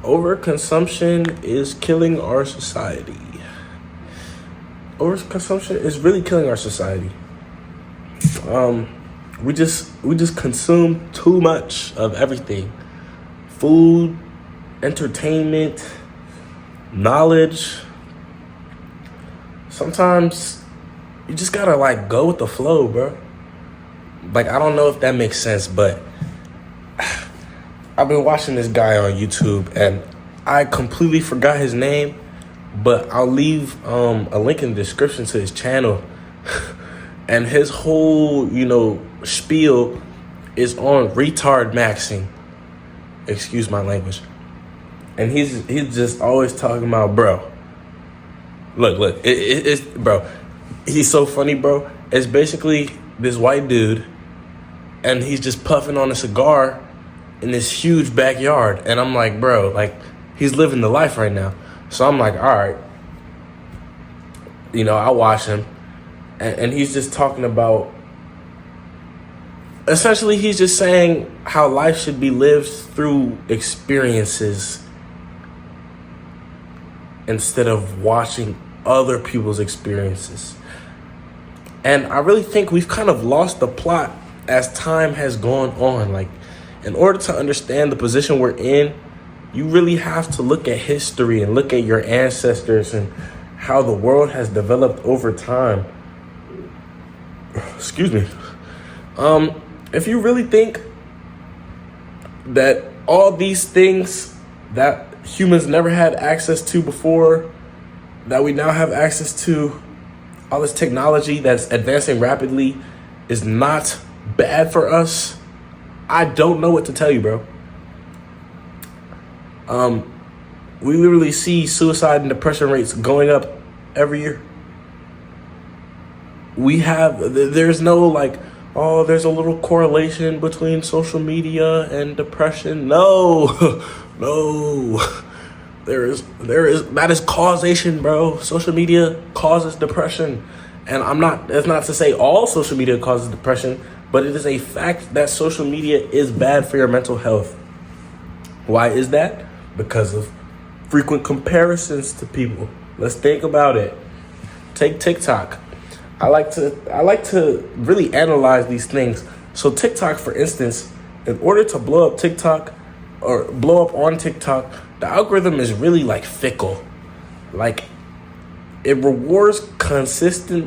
Overconsumption is killing our society. Overconsumption is really killing our society. We just consume too much of everything. Food, entertainment, knowledge. Sometimes you just gotta like go with the flow, bro. Like, I don't know if that makes sense, but I've been watching this guy on YouTube and I completely forgot his name, but I'll leave a link in the description to his channel. And his whole, spiel is on retard maxing. Excuse my language. And he's just always talking about, bro. Look, it's bro. He's so funny, bro. It's basically this white dude, and he's just puffing on a cigar in this huge backyard. And I'm like, bro, like, he's living the life right now. So I'm like, all right. I watch him. And he's just talking about, essentially, he's just saying how life should be lived through experiences instead of watching other people's experiences. And I really think we've kind of lost the plot as time has gone on. Like, in order to understand the position we're in, you really have to look at history and look at your ancestors and how the world has developed over time. Excuse me. If you really think that all these things that humans never had access to before, that we now have access to, all this technology that's advancing rapidly, is not bad for us, I don't know what to tell you, bro. We literally see suicide and depression rates going up every year. There's no like, oh, there's a little correlation between social media and depression. No, no. That is causation, bro. Social media causes depression. And that's not to say all social media causes depression, but it is a fact that social media is bad for your mental health. Why is that? Because of frequent comparisons to people. Let's think about it. Take TikTok. I like to really analyze these things. So TikTok, for instance, in order to blow up TikTok or blow up on TikTok, the algorithm is really like fickle. Like, it rewards consistency,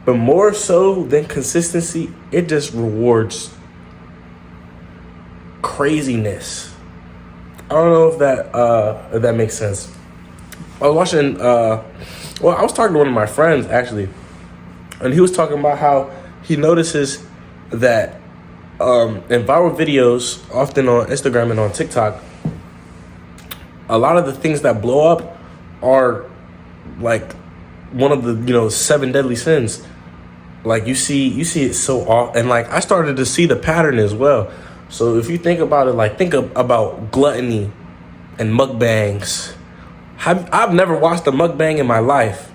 but more so than consistency, it just rewards craziness. I don't know if that makes sense. I was watching. I was talking to one of my friends, actually, and he was talking about how he notices that in viral videos, often on Instagram and on TikTok, a lot of the things that blow up are like one of the 7 deadly sins. Like, you see it so often, and like I started to see the pattern as well. So if you think about it, like, think about gluttony and mukbangs. I've never watched a mukbang in my life.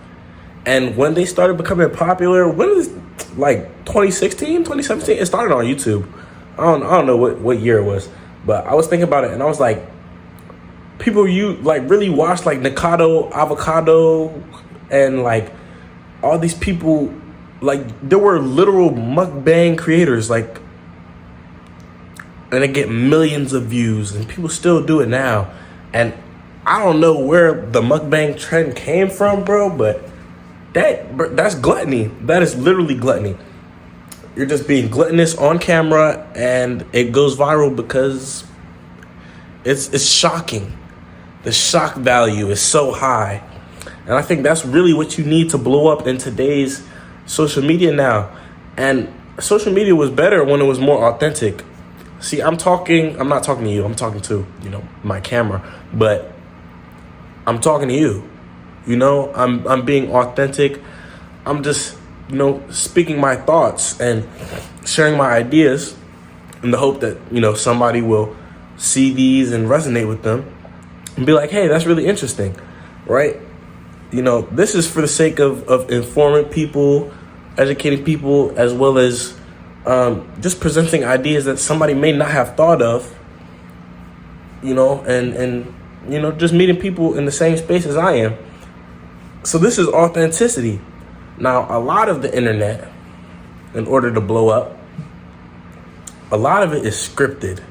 And when they started becoming popular, when is like 2016, 2017? It started on YouTube. I don't know what year it was. But I was thinking about it and I was like, people really watch like Nikado, Avocado, and like all these people, like there were literal mukbang creators, like, and they get millions of views and people still do it now. And I don't know where the mukbang trend came from, bro, but that's gluttony. That is literally gluttony. You're just being gluttonous on camera and it goes viral because it's shocking. The shock value is so high. And I think that's really what you need to blow up in today's social media now. And social media was better when it was more authentic. See, I'm not talking to you. I'm talking to, my camera, but I'm talking to you. I'm being authentic. I'm just, speaking my thoughts and sharing my ideas in the hope that, somebody will see these and resonate with them and be like, hey, that's really interesting, right? This is for the sake of informing people, educating people, as well as just presenting ideas that somebody may not have thought of and just meeting people in the same space as I am. So this is authenticity. Now, a lot of the internet, in order to blow up, a lot of it is scripted.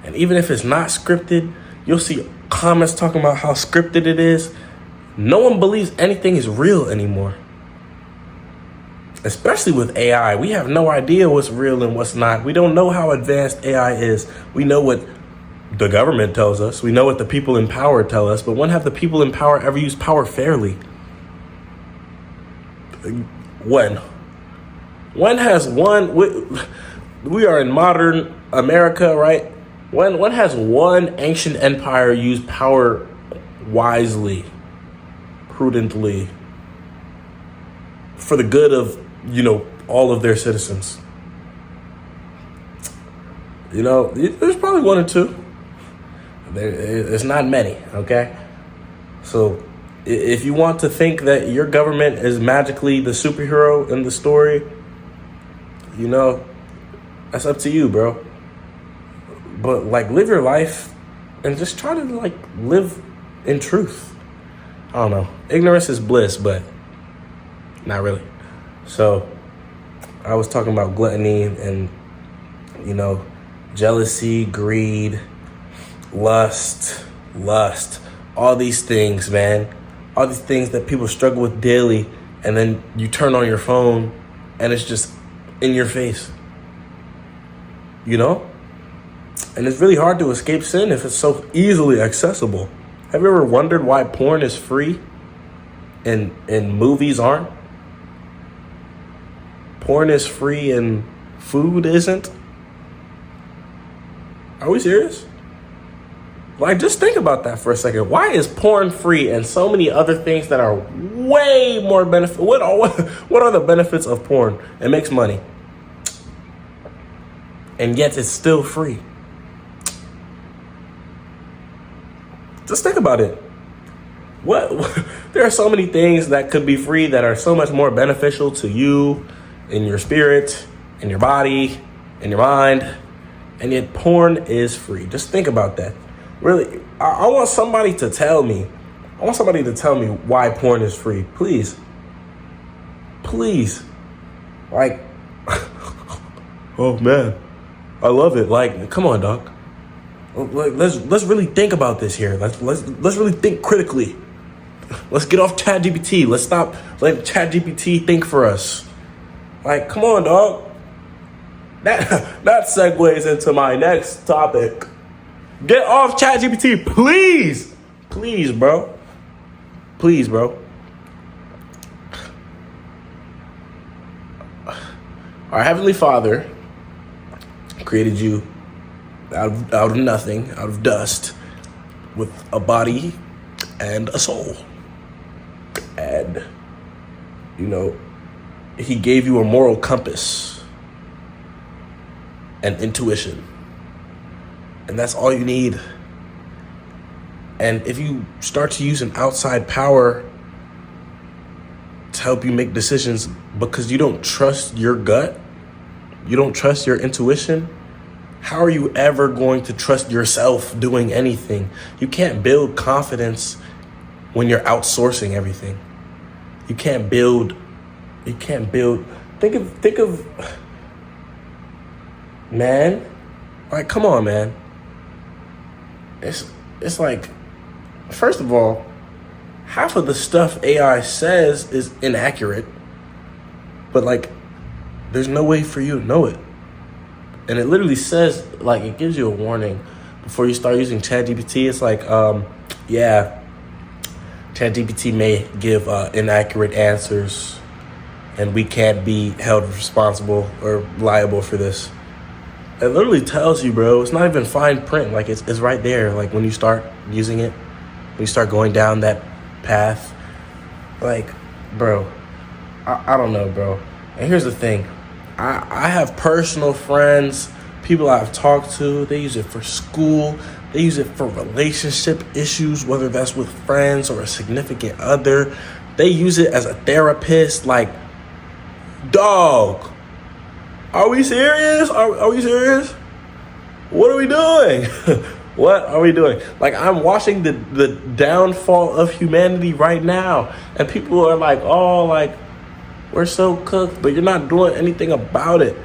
And even if it's not scripted, you'll see comments talking about how scripted it is. No one believes anything is real anymore. Especially with AI. We have no idea what's real and what's not. We don't know how advanced AI is. We know what the government tells us. We know what the people in power tell us. But when have the people in power ever used power fairly? When? When has one... We are in modern America, right? When has one ancient empire used power wisely, prudently, for the good of, all of their citizens? There's probably one or two. It's not many, okay? So if you want to think that your government is magically the superhero in the story, that's up to you, bro. But live your life and just try to live in truth. I don't know. Ignorance is bliss, but not really. So I was talking about gluttony and, jealousy, greed, lust, all these things, man. All these things that people struggle with daily. And then you turn on your phone and it's just in your face. And it's really hard to escape sin if it's so easily accessible. Have you ever wondered why porn is free and movies aren't? Porn is free and food isn't? Are we serious? Just think about that for a second. Why is porn free and so many other things that are way more benefit? What are the benefits of porn? It makes money. And yet it's still free. Just think about it. There are so many things that could be free that are so much more beneficial to you, in your spirit, in your body, in your mind, and yet porn is free. Just think about that. Really, I want somebody to tell me why porn is free. Please. Oh man, I love it. Come on, dog. Let's really think about this here. Let's really think critically. Let's get off ChatGPT. Let's stop letting ChatGPT think for us. Come on, dog. That segues into my next topic. Get off ChatGPT, please. Please, bro. Our Heavenly Father created you out of nothing, out of dust, with a body and a soul. And, He gave you a moral compass and intuition. And that's all you need. And if you start to use an outside power to help you make decisions because you don't trust your gut, you don't trust your intuition, how are you ever going to trust yourself doing anything? You can't build confidence when you're outsourcing everything. You can't build, think of, man, come on, man. It's first of all, half of the stuff AI says is inaccurate, but there's no way for you to know it. And it literally says, it gives you a warning before you start using ChatGPT. It's ChatGPT may give inaccurate answers, and we can't be held responsible or liable for this. It literally tells you, bro. It's not even fine print. It's right there. When you start using it, when you start going down that path, bro, I don't know, bro. And here's the thing. I have personal friends, people I've talked to. They use it for school. They use it for relationship issues, whether that's with friends or a significant other. They use it as a therapist. Dog, are we serious? Are we serious? What are we doing? What are we doing? Like, I'm watching the downfall of humanity right now. And people are like, oh, like, we're so cooked, but you're not doing anything about it.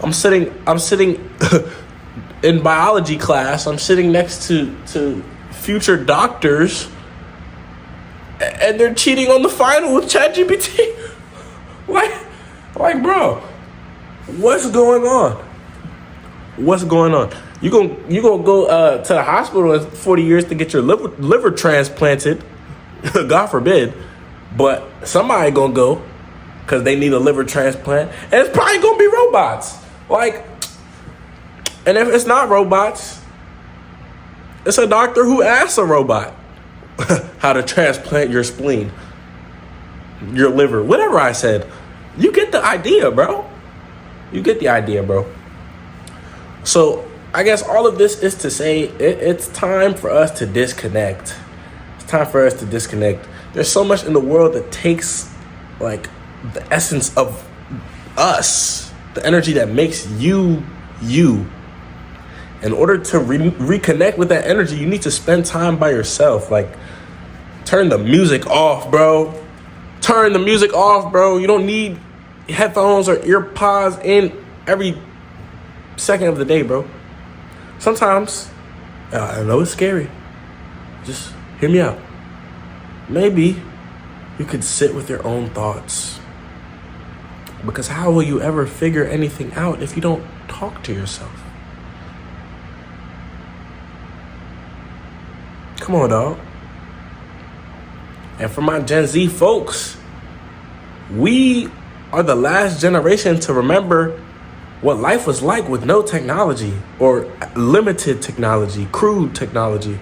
I'm sitting in biology class. I'm sitting next to future doctors, and they're cheating on the final with ChatGPT. like, bro, what's going on? What's going on? You gonna go to the hospital in 40 years to get your liver transplanted? God forbid. But somebody gonna go because they need a liver transplant, and it's probably gonna be robots. Like, and if it's not robots, it's a doctor who asks a robot how to transplant your spleen, your liver, whatever I said. You get the idea, bro. You get the idea, bro. So I guess all of this is to say it's time for us to disconnect. It's time for us to disconnect. There's so much in the world that takes, like, the essence of us, the energy that makes you, you. In order to reconnect with that energy, you need to spend time by yourself. Like, turn the music off, bro. Turn the music off, bro. You don't need headphones or ear pods in every second of the day, bro. Sometimes, I know it's scary. Just hear me out. Maybe you could sit with your own thoughts. Because how will you ever figure anything out if you don't talk to yourself? Come on, dog. And for my Gen Z folks, we are the last generation to remember what life was like with no technology or limited technology, crude technology.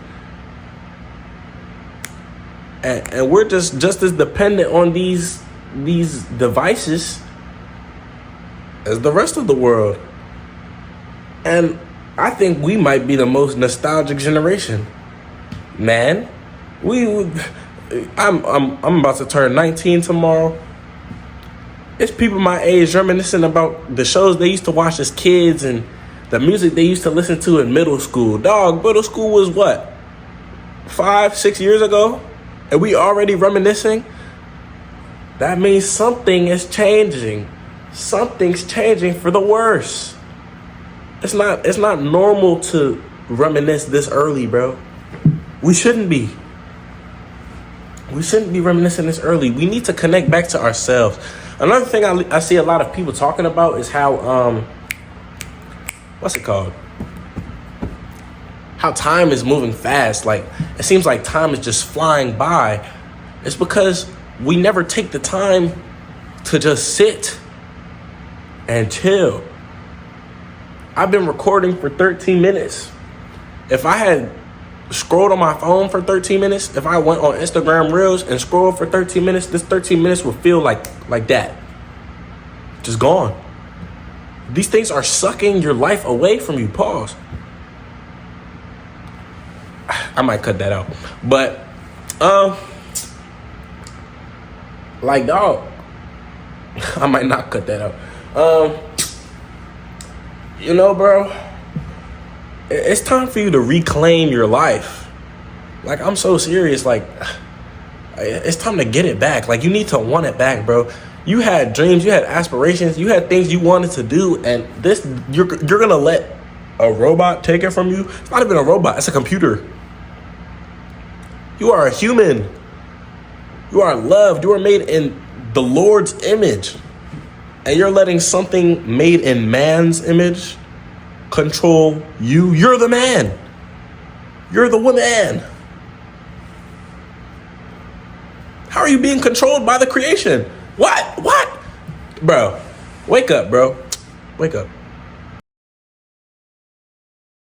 And we're just as dependent on these devices as the rest of the world. And I think we might be the most nostalgic generation. Man, I'm about to turn 19 tomorrow. It's people my age reminiscing about the shows they used to watch as kids and the music they used to listen to in middle school. Dog, middle school was what? 5-6 years ago? And we already reminiscing? That means something is changing. Something's changing for the worse. It's not normal to reminisce this early, bro. We shouldn't be. We shouldn't be reminiscing this early. We need to connect back to ourselves. Another thing I see a lot of people talking about is how, what's it called? How time is moving fast. Like, it seems like time is just flying by. It's because we never take the time to just sit and chill. I've been recording for 13 minutes. If I had scrolled on my phone for 13 minutes, if I went on Instagram Reels and scrolled for 13 minutes, this 13 minutes would feel like that. Just gone. These things are sucking your life away from you. Pause. I might cut that out. But, like, dog, I might not cut that out. You know, bro, it's time for you to reclaim your life. Like, I'm so serious. Like, it's time to get it back. Like, you need to want it back, bro. You had dreams, you had aspirations, you had things you wanted to do, and this, you're gonna let a robot take it from you? It's not even a robot, it's a computer. You are a human. You are loved. You are made in the Lord's image. And you're letting something made in man's image control you. You're the man. You're the woman. How are you being controlled by the creation? What? Bro, wake up, bro. Wake up.